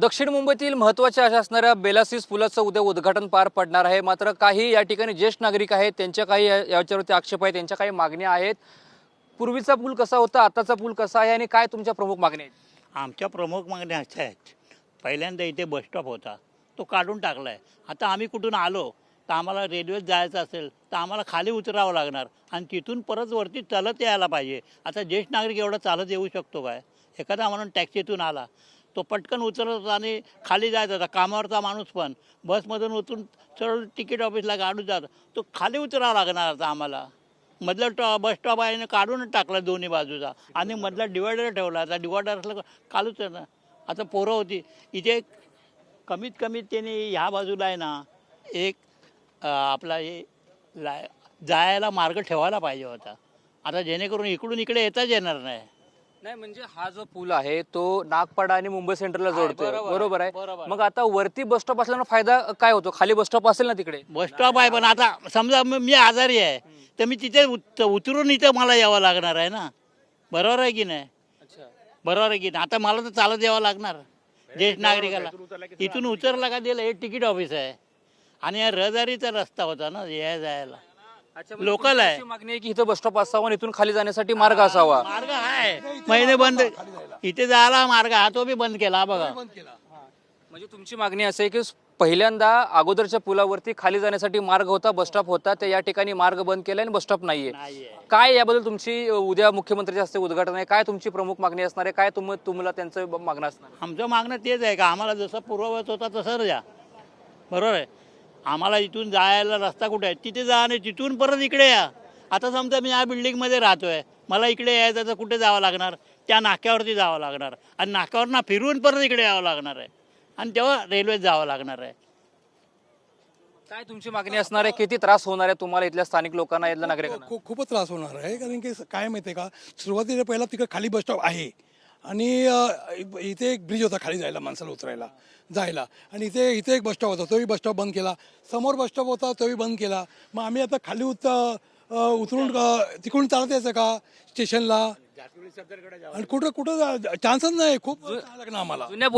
दक्षिण मुंबईतील महत्त्वाच्या अशा असणाऱ्या बेलासिस पुलाचं उद्या उद्घाटन पार पडणार आहे। मात्र काही या ठिकाणी ज्येष्ठ नागरिक आहेत, त्यांच्या काही याच्यावरती आक्षेप आहेत, त्यांच्या काही मागण्या आहेत। पूर्वीचा पूल कसा होता, आताचा पूल कसा आहे आणि काय तुमच्या प्रमुख मागण्या आहेत? आमच्या प्रमुख मागण्या अशा आहेत। पहिल्यांदा इथे बस स्टॉप होता, तो काढून टाकला आहे। आता आम्ही कुठून आलो तर आम्हाला रेल्वेत जायचं असेल तर आम्हाला खाली उतरावं लागणार आणि तिथून परत वरती चालत यायला पाहिजे। आता ज्येष्ठ नागरिक एवढा चालत येऊ शकतो काय? एखादा म्हणून टॅक्सीतून आला तो पटकन उतरत आणि खाली जायचा होता। कामावरचा माणूस पण बसमधून उतरून सरळ तिकीट ऑफिसला काढून जातो, तो खाली उतरावा लागणार आता आम्हाला। मधला बस स्टॉप आहे काढूनच टाकला दोन्ही बाजूचा आणि मधला डिवायडर ठेवला। आता डिवायडर असलं कालूच आहे ना। आता पोरं होती इथे, कमीत कमी त्यांनी ह्या बाजूला आहे ना एक आपला हे जायला मार्ग ठेवायला पाहिजे होता। आता जेणेकरून इकडून इकडे येताच येणार नाही। नाही म्हणजे हा जो पूल आहे तो नागपाडा आणि मुंबई सेंट्रलला जोडतो, बरोबर आहे। मग आता वरती बस स्टॉप असल्यानं फायदा काय होतो? खाली बस स्टॉप असेल ना तिकडे? बस स्टॉप आहे पण आता समजा मी आजारी आहे तर मी तिथे उतरून इथं मला यावं लागणार आहे ना, बरोबर आहे की नाही? बरोबर आहे की नाही? आता मला तर चालत यावं लागणार ज्येष्ठ नागरिकाला। इथून उतरला का दिलं, हे तिकीट ऑफिस आहे आणि या रहदारीचा रस्ता होता ना या जायला, लोकल आहे। मागणी आहे की इथं बस स्टॉप असावा आणि इथून खाली जाण्यासाठी मार्ग असावा। मार्ग आहे, महिने बंद इथे जायला मार्ग हा तो बी बंद केला बघा। म्हणजे तुमची मागणी असे की पहिल्यांदा अगोदरच्या पुलावरती खाली जाण्यासाठी मार्ग होता, बस स्टॉप होता, ते या ठिकाणी मार्ग बंद केला आणि बस स्टॉप नाहीये। काय याबद्दल तुमची उद्या मुख्यमंत्र्यांच्या हस्ते उद्घाटन आहे, काय तुमची प्रमुख मागणी असणार आहे? काय तुम्हाला त्यांचं मागणं असणार? आमचं मागणं तेच आहे का आम्हाला जसं पूर्ववत होता तसं द्या, बरोबर आहे। आम्हाला इथून जायला रस्ता कुठे आहे तिथे जा आणि तिथून परत इकडे या। आता समजा मी या बिल्डिंगमध्ये राहतोय, मला इकडे यायचं तर कुठे जावं लागणार? त्या नाक्यावरती जावं लागणार आणि नाक्यावरनं फिरून परत इकडे यावं लागणार आहे आणि तेव्हा रेल्वेत जावं लागणार आहे। काय तुमची मागणी असणार आहे? किती त्रास होणार आहे तुम्हाला इथल्या स्थानिक लोकांना, इथल्या नागरिकांना? खूपच त्रास होणार आहे, कारण की काय माहिती आहे का, सुरुवातीला पहिला तिकडे खाली बस स्टॉप आहे आणि इथे एक ब्रिज होता खाली जायला, माणसाला उतरायला जायला, आणि इथे इथे एक बस स्टॉप होता, तोही बस स्टॉप बंद केला। समोर बस स्टॉप होता तोही बंद केला। मग आम्ही आता खाली उतरून तिकडून चालत यायचं का स्टेशनला? आणि कुठं कुठं चान्सच नाही, खूप लागणार आम्हाला। जुन्या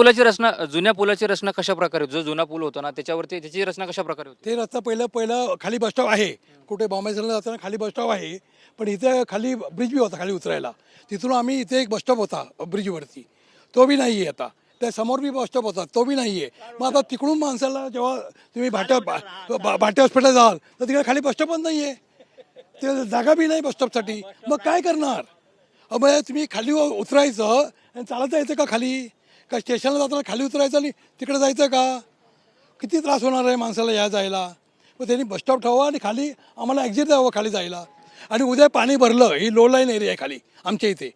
पुलाची रचना कशा प्रकारे, जो जुना पूल होता ना त्याच्यावरती त्याची रचना कशा प्रकारे होती? ते रस्ता पहिलं खाली बस स्टॉप आहे, कुठे बॉम्बे सरला जाताना खाली बस स्टॉप आहे, पण इथे खाली ब्रिज बी होता खाली उतरायला। तिथून आम्ही इथे एक बस स्टॉप होता ब्रिजवरती, तो बी नाही आहे आता। त्या समोर बी बस स्टॉप होता, तो बी नाही आहे। मग आता तिकडून माणसाला जेव्हा तुम्ही भाटे हॉस्पिटल जाल तर तिकडे खाली बस स्टॉप पण नाही आहे, ते जागा बी नाही बस स्टॉपसाठी। मग काय करणार? मग तुम्ही खाली उतरायचं आणि चालत जायचं का खाली? का स्टेशनला जाताना खाली उतरायचं आणि तिकडे जायचं का? किती त्रास होणार आहे माणसाला या जायला? मग त्यांनी बस स्टॉप ठेवा आणि खाली आम्हाला एक्झिट द्यावं खाली जायला। आणि उद्या पाणी भरलं, ही लो लाईन एरिया आहे खाली आमच्या इथे,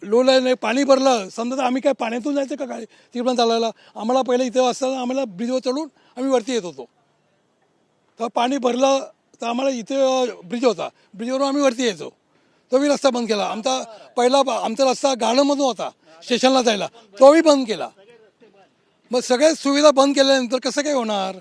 लो लाईन पाणी भरलं समजा तर आम्ही काय पाण्यातून जायचं का खाली तिकडून चालायला? आम्हाला पहिलं इथे असताना आम्हाला ब्रिजवर चढून आम्ही वरती येत होतो, तर पाणी भरलं तर आम्हाला इथे ब्रिज होता, ब्रिजवरून आम्ही वरती यायचो, तो बी रस्ता बंद केला। आमचा रस्ता गार्डनमधून होता स्टेशनला जायला, तोही बंद केला। मग सगळ्या सुविधा बंद केल्यानंतर कसं काय होणार?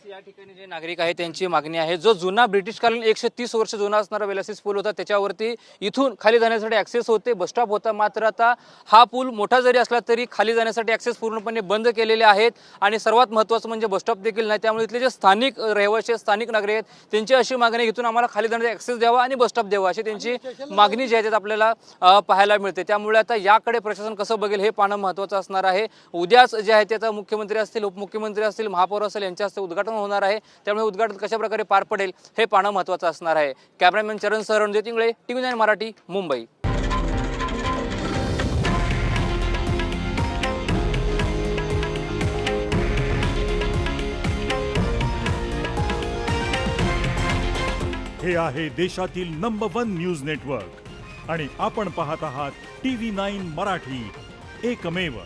या ठिकाणी जे नागरिक आहेत त्यांची मागणी आहे, जो जुना ब्रिटिशकालीन 130 वर्ष जुना असणारा बेलासिस पूल होता त्याच्यावरती इथून खाली जाण्यासाठी ॲक्सेस होते, बस स्टॉप होता। मात्र आता हा पूल मोठा जरी असला तरी खाली जाण्यासाठी ॲक्सेस पूर्णपणे बंद केलेले आहेत आणि सर्वात महत्त्वाचं म्हणजे बस स्टॉप देखील नाही। त्यामुळे इथले जे स्थानिक रहिवासी स्थानिक नागरिक आहेत त्यांची अशी मागणी इथून आम्हाला खाली जाण्याचा ॲक्सेस द्यावा आणि बस स्टॉप द्यावा, अशी त्यांची मागणी जी आहे आपल्याला पाहायला मिळते। त्यामुळे आता याकडे प्रशासन कसं बघेल हे पाहणं महत्त्वाचं असणार आहे। उद्याच जे आहे ते आता मुख्यमंत्री असतील, उपमुख्यमंत्री असतील, महापौर असेल यांच्या हस्ते उद्घाटन होणार आहे, त्यामुळे उद्घाटन कशा प्रकारे पार पडेल हे पाहणं महत्त्वाचं असणार आहे। कॅमेरामॅन चरण सह रणजित इंगळे, TV9 मराठी, मुंबई। हे आहे देशातील नंबर 1 न्यूज नेटवर्क आणि आपण पाहत आहात TV9 मराठी, एकमेव।